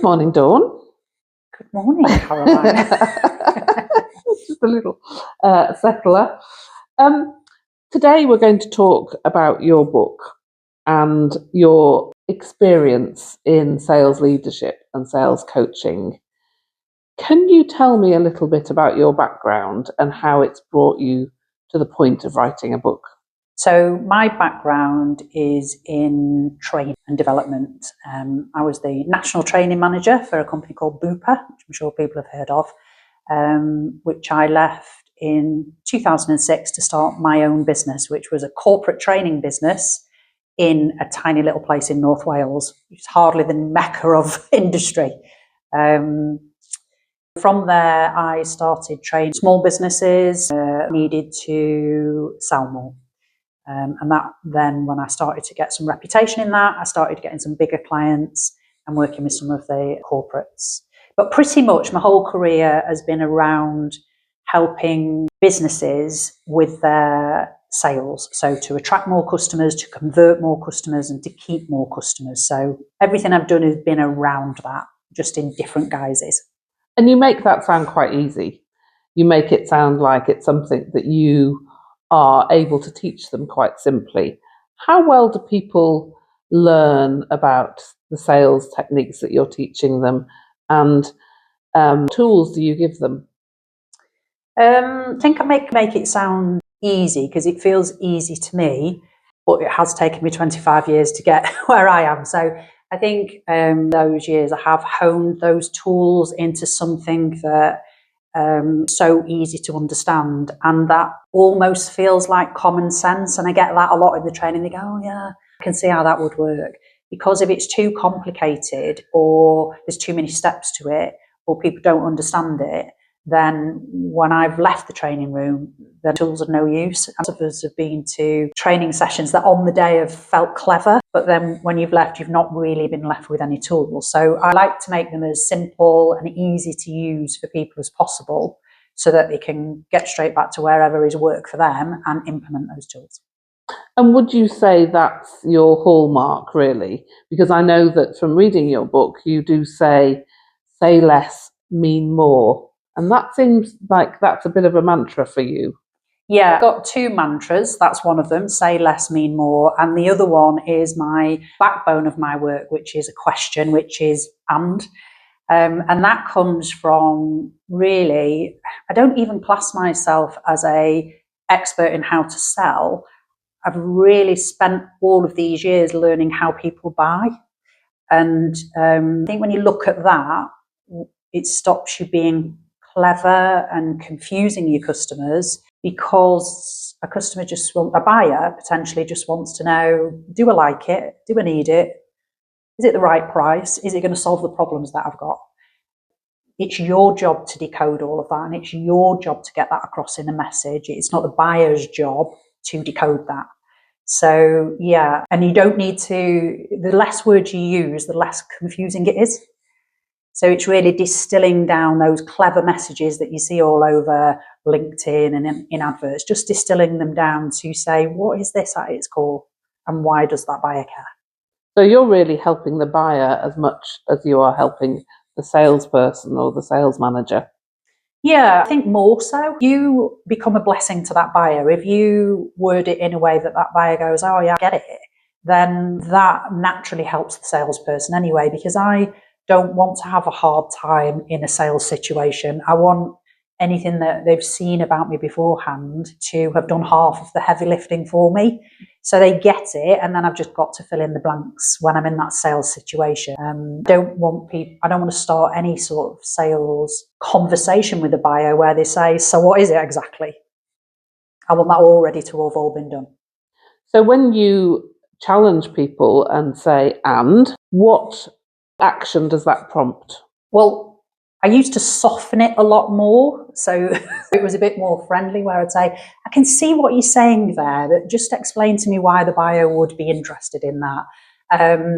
Good morning, Dawn. Good morning, Caroline. Just a little settler. Today we're going to talk about your book and your experience in sales leadership and sales coaching. Can you tell me a little bit about your background and how it's brought you to the point of writing a book? So my background is in training and development. I was the national training manager for a company called Bupa, which I'm sure people have heard of, which I left in 2006 to start my own business, which was a corporate training business in a tiny little place in North Wales, which is hardly the mecca of industry. From there, I started training small businesses, needed to sell more. And that then, when I started to get some reputation in that, I started getting some bigger clients and working with some of the corporates. But pretty much my whole career has been around helping businesses with their sales. So to attract more customers, to convert more customers, and to keep more customers. So everything I've done has been around that, just in different guises. And you make that sound quite easy. You make it sound like it's something that you are able to teach them quite simply. How well do people learn about the sales techniques that you're teaching them, and tools do you give them? I think I make it sound easy because it feels easy to me, but it has taken me 25 years to get where I am. So I think those years I have honed those tools into something that so easy to understand, and that almost feels like common sense. And I get that a lot in the training. They go, oh yeah, I can see how that would work. Because if it's too complicated, or there's too many steps to it, or people don't understand it, then when I've left the training room, the tools are no use. And some of us have been to training sessions that on the day have felt clever, but then when you've left, you've not really been left with any tools. So I like to make them as simple and easy to use for people as possible, so that they can get straight back to wherever is work for them and implement those tools. And would you say that's your hallmark, really? Because I know that from reading your book, you do say less, mean more. And that seems like that's a bit of a mantra for you. Yeah, I've got two mantras. That's one of them, say less, mean more. And the other one is my backbone of my work, which is a question, which is and that comes from, really, I don't even class myself as a expert in how to sell. I've really spent all of these years learning how people buy. And I think when you look at that, it stops you being clever and confusing your customers, because a buyer potentially just wants to know, do I like it? Do I need it? Is it the right price? Is it going to solve the problems that I've got? It's your job to decode all of that, and it's your job to get that across in a message. It's not the buyer's job to decode that. So yeah, and you don't need to, the less words you use, the less confusing it is. So it's really distilling down those clever messages that you see all over LinkedIn and in adverts, just distilling them down to say, what is this at its core, and why does that buyer care? So you're really helping the buyer as much as you are helping the salesperson or the sales manager. Yeah, I think more so. You become a blessing to that buyer. If you word it in a way that that buyer goes, oh yeah, I get it, then that naturally helps the salesperson anyway, because I don't want to have a hard time in a sales situation. I want anything that they've seen about me beforehand to have done half of the heavy lifting for me. So they get it, and then I've just got to fill in the blanks when I'm in that sales situation. I don't want to start any sort of sales conversation with a buyer where they say, so what is it exactly? I want that already to have all been done. So when you challenge people and say, and, what action does that prompt? Well, I used to soften it a lot more, so it was a bit more friendly, where I'd say, I can see what you're saying there, but just explain to me why the buyer would be interested in that.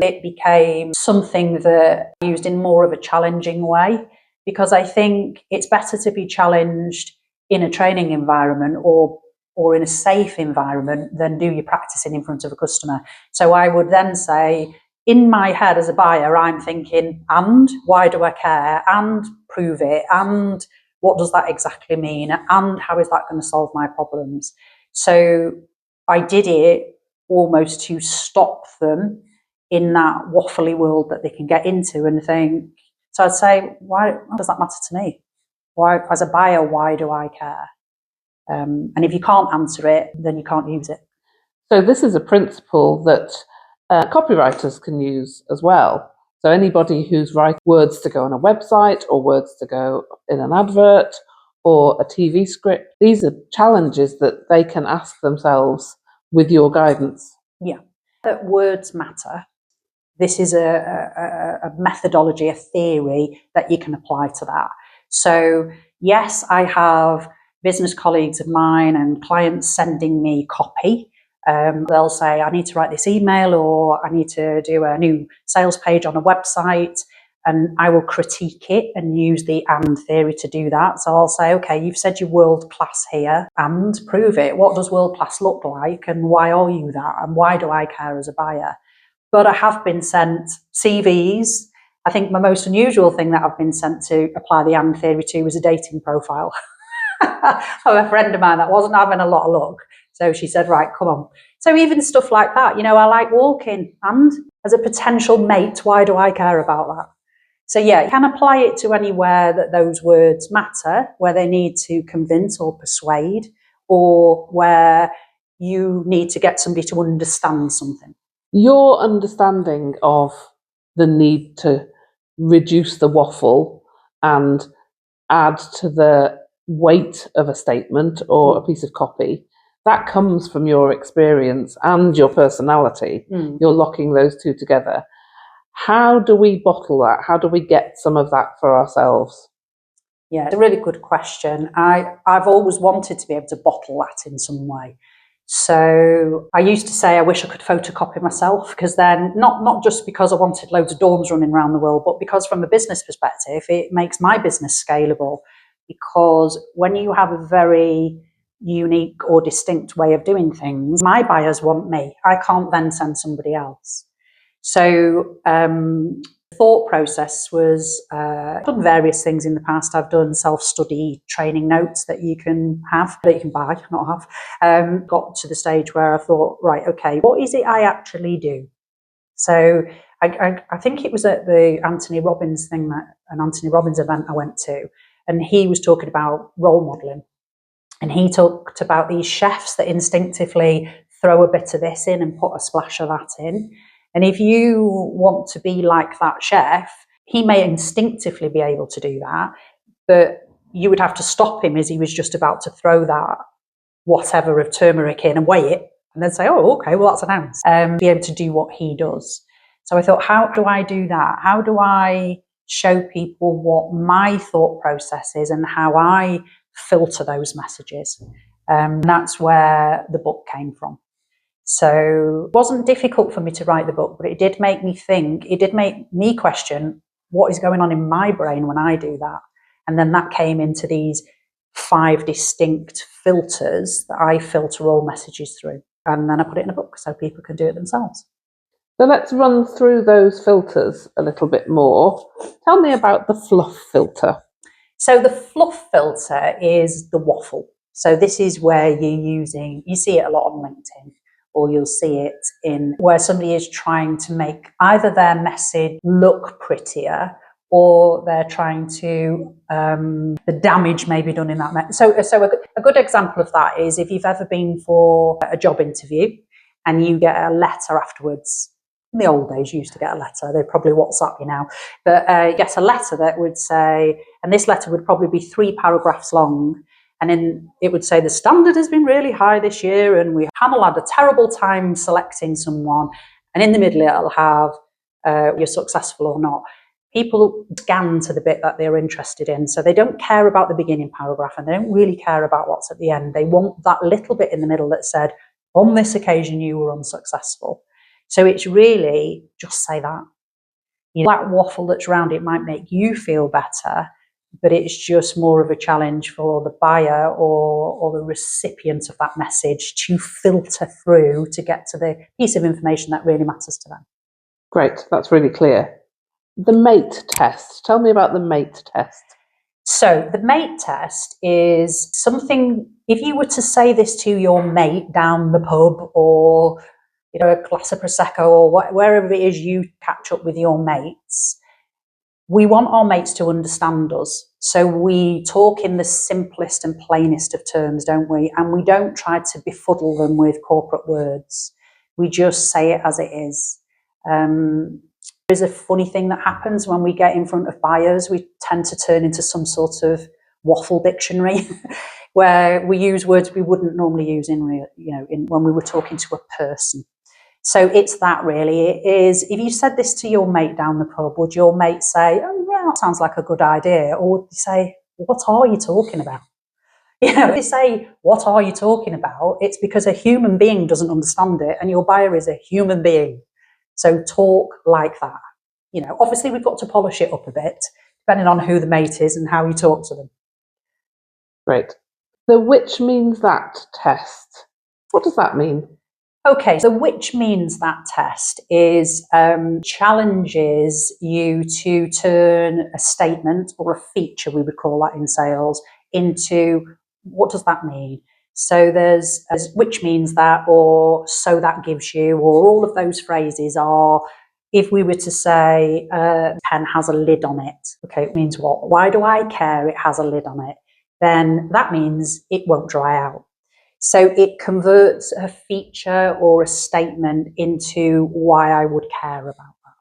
It became something that I used in more of a challenging way, because I think it's better to be challenged in a training environment or in a safe environment than do your practicing in front of a customer. So I would then say, in my head as a buyer, I'm thinking, and why do I care? And prove it. And what does that exactly mean? And how is that going to solve my problems? So I did it almost to stop them in that waffly world that they can get into and think. So I'd say, why does that matter to me? Why, as a buyer, why do I care? And if you can't answer it, then you can't use it. So this is a principle that copywriters can use as well. So anybody who's writing words to go on a website or words to go in an advert or a TV script, these are challenges that they can ask themselves with your guidance. Yeah, that words matter. This is a methodology, a theory that you can apply to that. So yes, I have business colleagues of mine and clients sending me copy. They'll say, I need to write this email, or I need to do a new sales page on a website, and I will critique it and use the and theory to do that. So I'll say, okay, you've said you're world class here, and prove it. What does world class look like, and why are you that, and why do I care as a buyer? But I have been sent CVs. I think my most unusual thing that I've been sent to apply the and theory to was a dating profile of a friend of mine that wasn't having a lot of luck. So she said, right, come on. So even stuff like that, I like walking, and as a potential mate, why do I care about that? So yeah, you can apply it to anywhere that those words matter, where they need to convince or persuade, or where you need to get somebody to understand something. Your understanding of the need to reduce the waffle and add to the weight of a statement or a piece of copy, that comes from your experience and your personality. You're locking those two together. How do we bottle that? How do we get some of that for ourselves? Yeah, it's a really good question. I've always wanted to be able to bottle that in some way. So I used to say I wish I could photocopy myself, because then not just because I wanted loads of dorms running around the world, but because from a business perspective, it makes my business scalable. Because when you have a very unique or distinct way of doing things, my buyers want me. I can't then send somebody else. So thought process was, I've done various things in the past. I've done self-study training notes that you can have, that you can buy, not have. Got to the stage where I thought, right, okay, what is it I actually do? So I think it was at the Anthony Robbins thing, an Anthony Robbins event I went to, and he was talking about role modeling. And he talked about these chefs that instinctively throw a bit of this in and put a splash of that in. And if you want to be like that chef, he may instinctively be able to do that, but you would have to stop him as he was just about to throw that whatever of turmeric in and weigh it, and then say, oh, okay, well, that's an ounce. Be able to do what he does. So I thought, how do I do that? How do I show people what my thought process is and how I filter those messages? That's where the book came from. So it wasn't difficult for me to write the book, but it did make me think, it did make me question what is going on in my brain when I do that. And then that came into these 5 distinct filters that I filter all messages through. And then I put it in a book so people can do it themselves. So let's run through those filters a little bit more. Tell me about the fluff filter. So the fluff filter is the waffle. So this is where you see it a lot on LinkedIn, or you'll see it in where somebody is trying to make either their message look prettier, or they're trying to, the damage may be done in that. So a good example of that is if you've ever been for a job interview and you get a letter afterwards. In the old days, you used to get a letter. They probably WhatsApp you now. But you get a letter that would say, and this letter would probably be 3 paragraphs long, and then it would say the standard has been really high this year and we panel had a terrible time selecting someone, and in the middle it'll have you're successful or not. People scan to the bit that they're interested in, so they don't care about the beginning paragraph and they don't really care about what's at the end. They want that little bit in the middle that said, on this occasion you were unsuccessful. So it's really just say that. That waffle that's around it might make you feel better, but it's just more of a challenge for the buyer or the recipient of that message to filter through to get to the piece of information that really matters to them. Great, that's really clear. The MATE test. Tell me about the MATE test. So the mate test is something, if you were to say this to your mate down the pub or, a glass of Prosecco or wherever it is you catch up with your mates, we want our mates to understand us. So we talk in the simplest and plainest of terms, don't we? And we don't try to befuddle them with corporate words. We just say it as it is. There's a funny thing that happens when we get in front of buyers. We tend to turn into some sort of waffle dictionary where we use words we wouldn't normally use in real, when we were talking to a person. So it's that really. It is, if you said this to your mate down the pub, would your mate say, "Oh yeah, that sounds like a good idea," or would they say, "What are you talking about?" If they say, "What are you talking about?" it's because a human being doesn't understand it, and your buyer is a human being. So talk like that. Obviously we've got to polish it up a bit, depending on who the mate is and how you talk to them. Great. The which means that test. What does that mean? Okay, so which means that test is challenges you to turn a statement or a feature, we would call that in sales, into what does that mean? So there's which means that, or so that gives you, or all of those phrases are, if we were to say pen has a lid on it, okay, it means what? Why do I care it has a lid on it? Then that means it won't dry out. So it converts a feature or a statement into why I would care about that.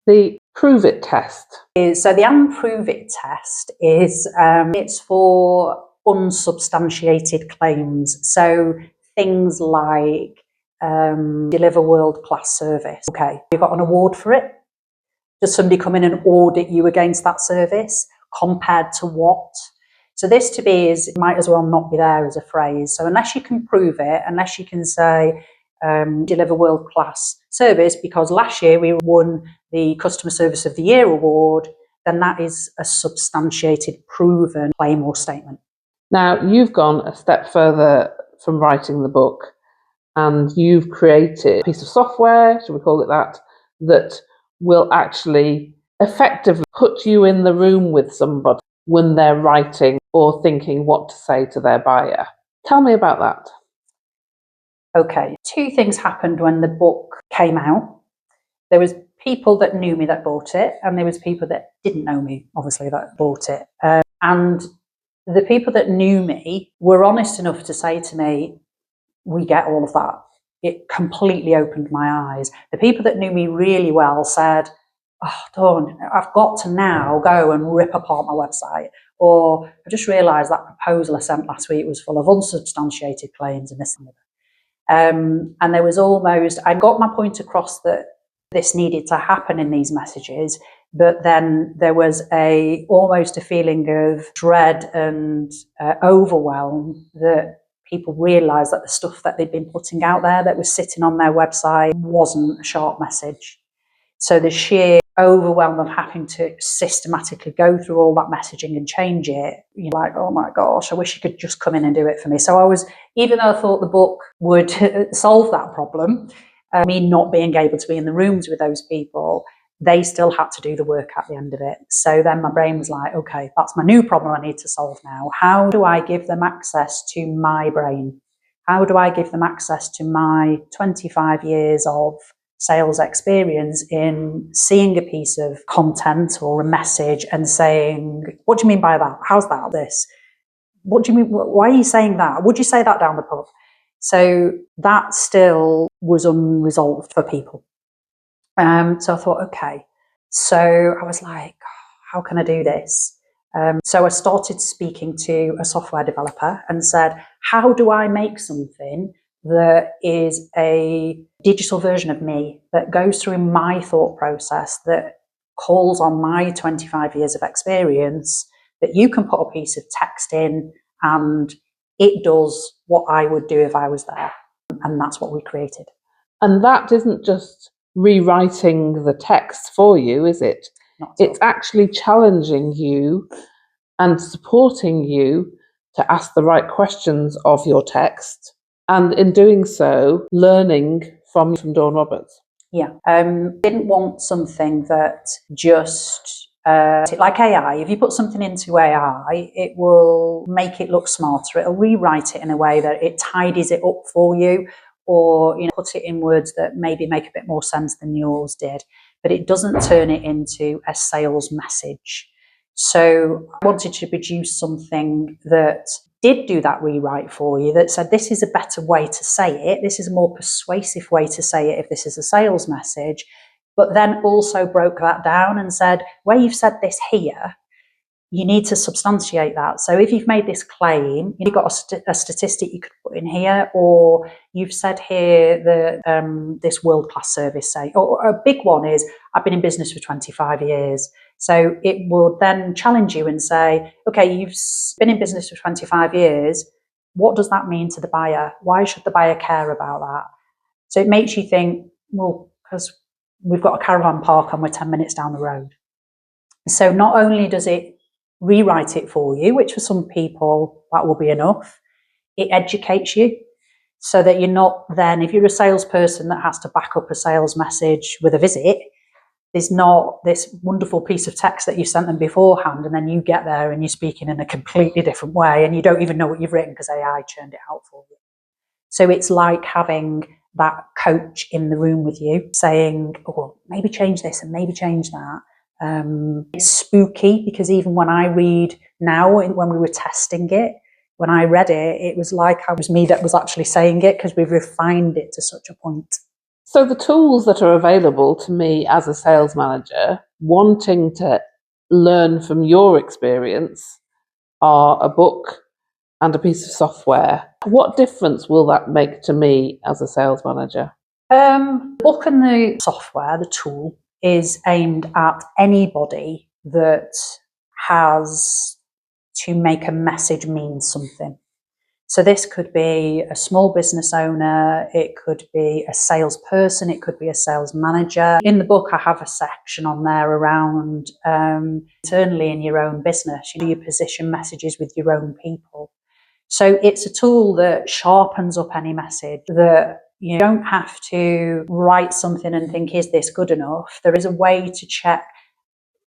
The prove it test. So the unprove it test is it's for unsubstantiated claims. So things like deliver world-class service. Okay, you got an award for it. Does somebody come in and audit you against that service? Compared to what? So this to me is, it might as well not be there as a phrase. So unless you can prove it, unless you can say deliver world-class service because last year we won the Customer Service of the Year award, then that is a substantiated, proven claim or statement. Now, you've gone a step further from writing the book and you've created a piece of software, should we call it that will actually effectively put you in the room with somebody when they're writing or thinking what to say to their buyer. Tell me about that. Okay, two things happened when the book came out. There was people that knew me that bought it, and there was people that didn't know me, obviously, that bought it. And the people that knew me were honest enough to say to me, we get all of that. It completely opened my eyes. The people that knew me really well said, "Oh, Dawn, I've got to now go and rip apart my website." Or, "I just realised that proposal I sent last week was full of unsubstantiated claims and this and that." And there was almost, I got my point across that this needed to happen in these messages, but then there was almost a feeling of dread and overwhelm that people realised that the stuff that they'd been putting out there that was sitting on their website wasn't a sharp message. So the sheer overwhelm of having to systematically go through all that messaging and change it, you're like, oh my gosh, I wish you could just come in and do it for me. So even though I thought the book would solve that problem, me not being able to be in the rooms with those people, they still had to do the work at the end of it. So then my brain was like, okay, that's my new problem I need to solve now. How do I give them access to my brain? How do I give them access to my 25 years of sales experience in seeing a piece of content or a message and saying, what do you mean by that? How's that this? What do you mean? Why are you saying that? Would you say that down the pub? So that still was unresolved for people. So I thought, okay. So I was like, how can I do this? So I started speaking to a software developer and said, how do I make something that is a digital version of me, that goes through my thought process, that calls on my 25 years of experience, that you can put a piece of text in and it does what I would do if I was there. And that's what we created. And that isn't just rewriting the text for you, is it? It's actually challenging you and supporting you to ask the right questions of your text, and in doing so, learning from Dawn Roberts. Yeah. Didn't want something that just, like AI, if you put something into AI, it will make it look smarter. It'll rewrite it in a way that it tidies it up for you, or put it in words that maybe make a bit more sense than yours did. But it doesn't turn it into a sales message. So I wanted to produce something that did do that rewrite for you, that said, this is a better way to say it, this is a more persuasive way to say it if this is a sales message, but then also broke that down and said, where you've said this here, you need to substantiate that. So if you've made this claim, you've got a statistic you could put in here, or you've said here that this world-class service, say, or a big one is, I've been in business for 25 years. So it will then challenge you and say, okay, you've been in business for 25 years. What does that mean to the buyer? Why should the buyer care about that? So it makes you think, well, because we've got a caravan park and we're 10 minutes down the road. So not only does it rewrite it for you, which for some people that will be enough, it educates you so that you're not then, if you're a salesperson that has to back up a sales message with a visit, there's not this wonderful piece of text that you sent them beforehand, and then you get there and you're speaking in a completely different way and you don't even know what you've written because AI churned it out for you. So it's like having that coach in the room with you saying, oh, well, maybe change this and maybe change that. It's spooky because even when I read now, when we were testing it, when I read it, it was like it was me that was actually saying it, because we've refined it to such a point. So the tools that are available to me as a sales manager wanting to learn from your experience are a book and a piece of software. What difference will that make to me as a sales manager? The book and the software, the tool, is aimed at anybody that has to make a message mean something. So this could be a small business owner, it could be a salesperson, it could be a sales manager. In the book, I have a section on there around internally in your own business, you position messages with your own people. So it's a tool that sharpens up any message, that you don't have to write something and think, is this good enough? There is a way to check.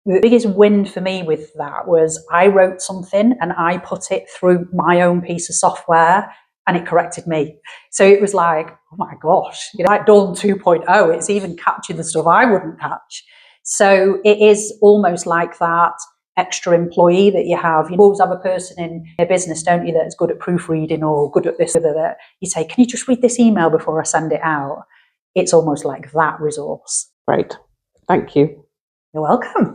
The biggest win for me with that was I wrote something and I put it through my own piece of software and it corrected me. So it was like, oh my gosh, like Dawn 2.0, it's even catching the stuff I wouldn't catch. So it is almost like that extra employee that you have. You always have a person in a business, don't you, that's good at proofreading or good at this or that. You say, can you just read this email before I send it out? It's almost like that resource. Great. Thank you. You're welcome.